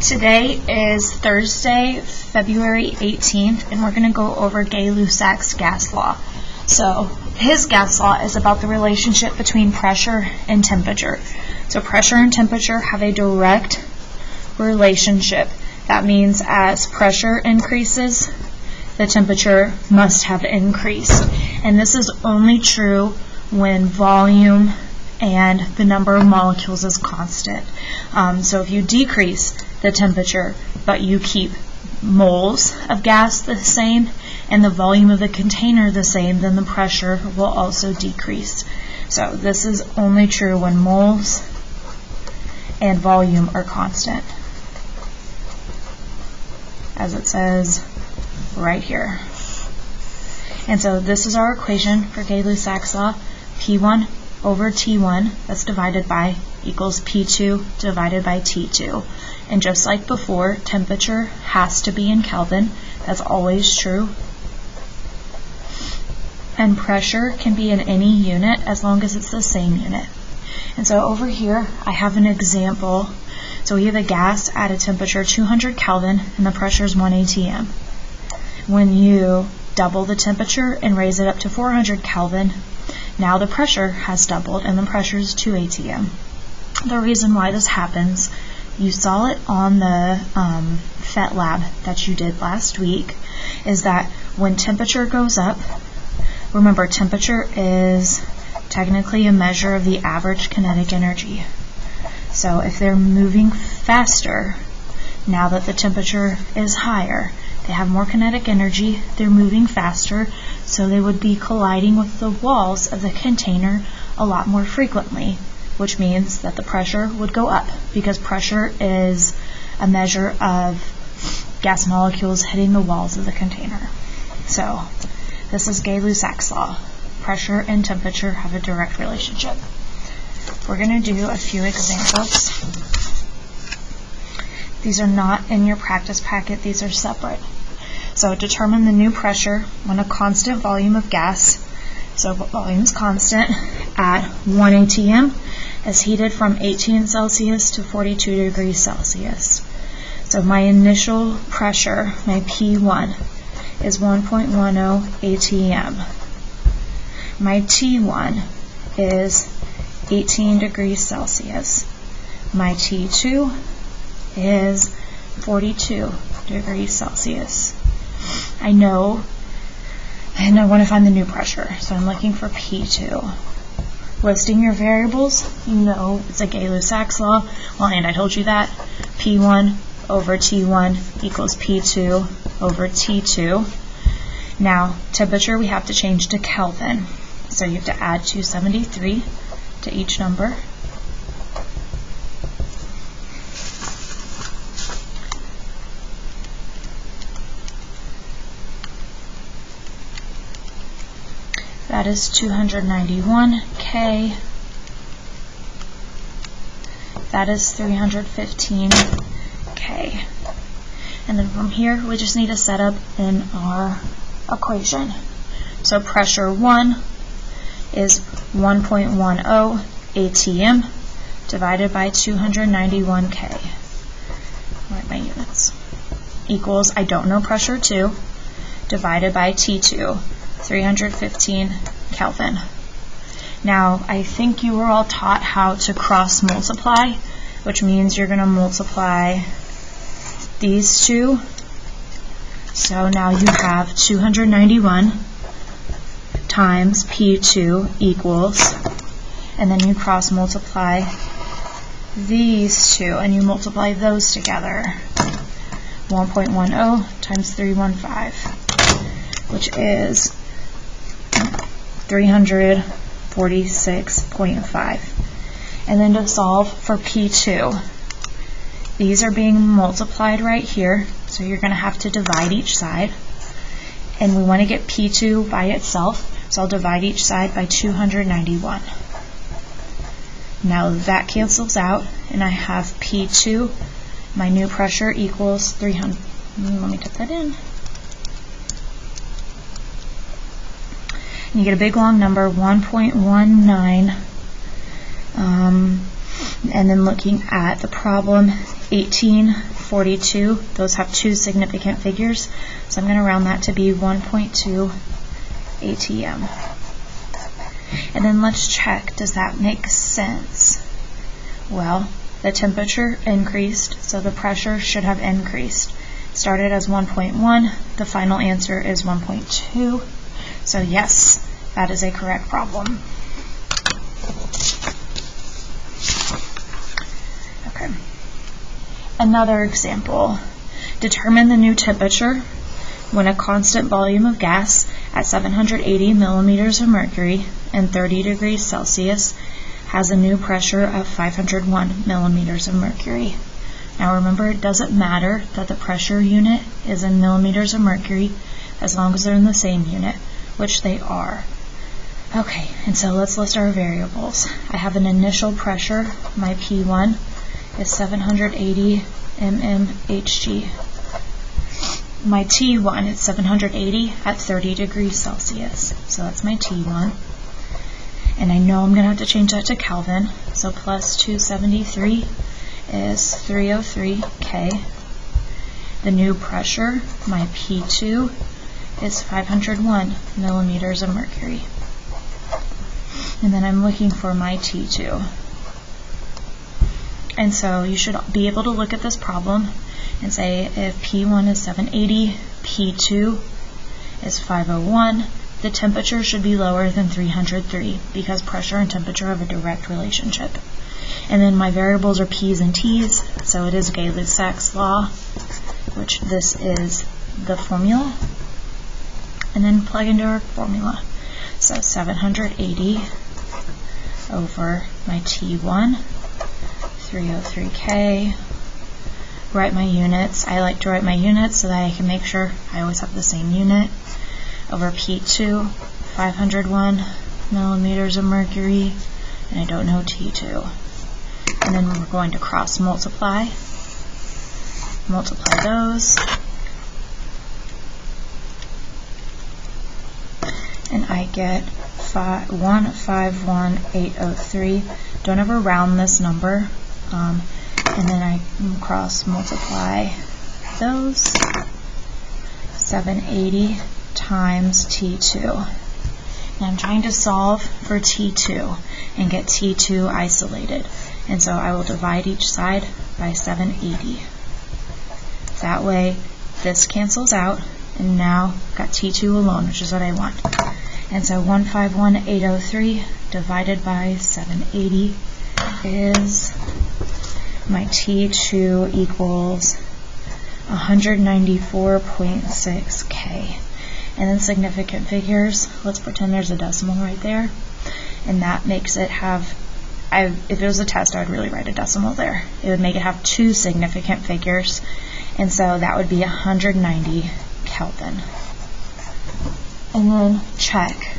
Today is Thursday, February 18th, and we're going to go over Gay-Lussac's gas law. So his gas law is about the relationship between pressure and temperature. So pressure and temperature have a direct relationship. That means as pressure increases, the temperature must have increased. And this is only true when volume and the number of molecules is constant. So if you decrease the temperature, but you keep moles of gas the same and the volume of the container the same, then the pressure will also decrease. So this is only true when moles and volume are constant, as it says right here. And so this is our equation for Gay-Lussac's law. P1 over T1, that's divided by, equals P2 divided by T2. And just like before, temperature has to be in Kelvin. That's always true. And pressure can be in any unit as long as it's the same unit. And so over here, I have an example. So we have a gas at a temperature 200 Kelvin and the pressure is 1 atm. When you double the temperature and raise it up to 400 Kelvin, now the pressure has doubled and the pressure is 2 atm. The reason why this happens, you saw it on the PhET lab that you did last week, is that when temperature goes up, remember temperature is technically a measure of the average kinetic energy. So if they're moving faster, now that the temperature is higher, they have more kinetic energy, they're moving faster, so they would be colliding with the walls of the container a lot more frequently, which means that the pressure would go up, because pressure is a measure of gas molecules hitting the walls of the container. So this is Gay-Lussac's law. Pressure and temperature have a direct relationship. We're going to do a few examples. These are not in your practice packet, these are separate. So determine the new pressure when a constant volume of gas, so volume is constant, at 1 atm is heated from 18 Celsius to 42 degrees Celsius. So my initial pressure, my P1, is 1.10 atm. My T1 is 18 degrees Celsius. My T2 is 42 degrees Celsius. I know, and I want to find the new pressure, so I'm looking for P2. Listing your variables, you know it's a Gay-Lussac's law. Well, and I told you that. P1 over T1 equals P2 over T2. Now, temperature we have to change to Kelvin. So you have to add 273 to each number. That is 291 K. That is 315 K. And then from here, we just need to set up in our equation. So pressure 1 is 1.10 atm divided by 291 K. Write my units. Equals, I don't know pressure 2, divided by T2. 315 Kelvin. Now, I think you were all taught how to cross multiply, which means you're going to multiply these two. So now you have 291 times P2 equals, and then you cross multiply these two, and you multiply those together. 1.10 times 315, which is 346.5. And then to solve for P2, these are being multiplied right here, so you're going to have to divide each side. And we want to get P2 by itself, so I'll divide each side by 291. Now that cancels out, and I have P2, my new pressure, equals 300. Let me type that in. You get a big long number, 1.19 And then looking at the problem 18 42. Those have two significant figures, so I'm going to round that to be 1.2 atm. And then let's check, does that make sense? Well, the temperature increased, so the pressure should have increased. Started as 1.1, the final answer is 1.2. So yes, that is a correct problem. Okay. Another example. Determine the new temperature when a constant volume of gas at 780 millimeters of mercury and 30 degrees Celsius has a new pressure of 501 millimeters of mercury. Now remember, it doesn't matter that the pressure unit is in millimeters of mercury as long as they're in the same unit, which they are. Okay, and so let's list our variables. I have an initial pressure. My P1 is 780 mmHg. My T1 is 780 at 30 degrees Celsius. So that's my T1. And I know I'm going to have to change that to Kelvin. So plus 273 is 303 K. The new pressure, my P2, is 501 millimeters of mercury. And then I'm looking for my T2. And so you should be able to look at this problem and say if P1 is 780, P2 is 501, the temperature should be lower than 303 because pressure and temperature have a direct relationship. And then my variables are P's and T's, so it is Gay-Lussac's law, which this is the formula. And then plug into our formula. So 780 over my T1, 303K. Write my units. I like to write my units so that I can make sure I always have the same unit. Over P2, 501 millimeters of mercury, and I don't know T2. And then we're going to cross multiply those, and I get 151,803. Don't ever round this number. And then I cross multiply those, 780 times T2. Now I'm trying to solve for T2 and get T2 isolated. And so I will divide each side by 780. That way this cancels out, and now I've got T2 alone, which is what I want. And so 151,803 divided by 780 is, my T2 equals 194.6 K. And then significant figures, let's pretend there's a decimal right there, and that makes it have, if it was a test, I would really write a decimal there. It would make it have two significant figures, and so that would be 190 Kelvin. And then check.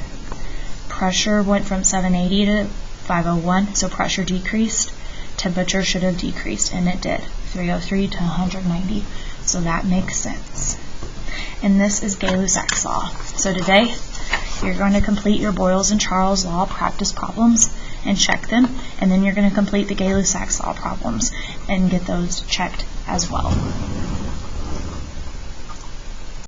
Pressure went from 780 to 501, so pressure decreased. Temperature should have decreased, and it did. 303 to 190, so that makes sense. And this is Gay-Lussac's law. So today, you're going to complete your Boyle's and Charles' law practice problems and check them, and then you're going to complete the Gay-Lussac's law problems and get those checked as well.